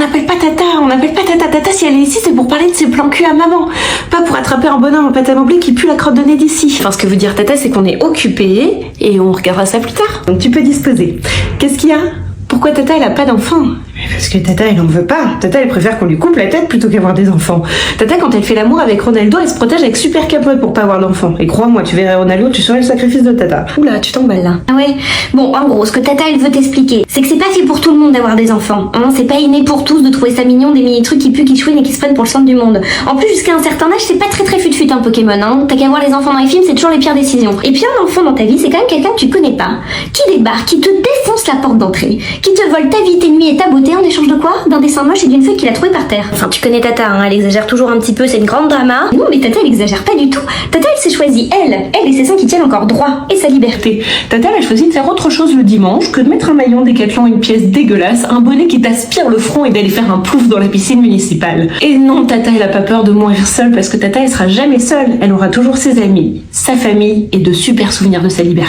n'appelle pas Tata, on n'appelle pas Tata. Tata, si elle est ici, c'est pour parler de ses plans cul à maman. Pas pour attraper un bonhomme en pâte à modeler qui pue la crotte de nez d'ici. Enfin, ce que veut dire Tata, c'est qu'on est occupé et on regardera ça plus tard. Donc tu peux disposer. Qu'est-ce qu'il y a? Pourquoi Tata, elle a pas d'enfant? Parce que Tata, elle en veut pas. Tata, elle préfère qu'on lui coupe la tête plutôt qu'avoir des enfants. Tata, quand elle fait l'amour avec Ronaldo, elle se protège avec super capote pour pas avoir d'enfant. Et crois-moi, tu verrais Ronaldo, tu saurais le sacrifice de Tata. Oula, tu t'emballes là. Ah ouais. Bon, en gros, ce que Tata, elle veut t'expliquer, c'est que c'est pas fait pour tout le monde d'avoir des enfants. Hein, c'est pas inné pour tous de trouver ça mignon, des mini-trucs qui puent, qui chouinent et qui se prennent pour le centre du monde. En plus, jusqu'à un certain âge, c'est pas très fut-fut un Pokémon. Hein. T'as qu'à voir les enfants dans les films, c'est toujours les pires décisions. Et puis un enfant dans ta vie, c'est quand même quelqu'un que tu connais pas, qui débarque, qui te défonce la porte d'entrée, qui te vole ta vie, tes nuits et ta beauté en échange de quoi? D'un dessin moche et d'une feuille qu'il a trouvé par terre. Enfin, tu connais Tata, hein, elle exagère toujours un petit peu, c'est une grande drama. Non, mais Tata, elle exagère pas du tout. Tata, elle s'est choisie, elle et ses seins qui tiennent encore droit, et sa liberté. Tata, elle a choisi de faire autre chose le dimanche que de mettre un maillot Décathlon, une pièce dégueulasse, un bonnet qui t'aspire le front et d'aller faire un plouf dans la piscine municipale. Et non, Tata, elle a pas peur de mourir seule parce que Tata, elle sera jamais seule. Elle aura toujours ses amis, sa famille et de super souvenirs de sa liberté.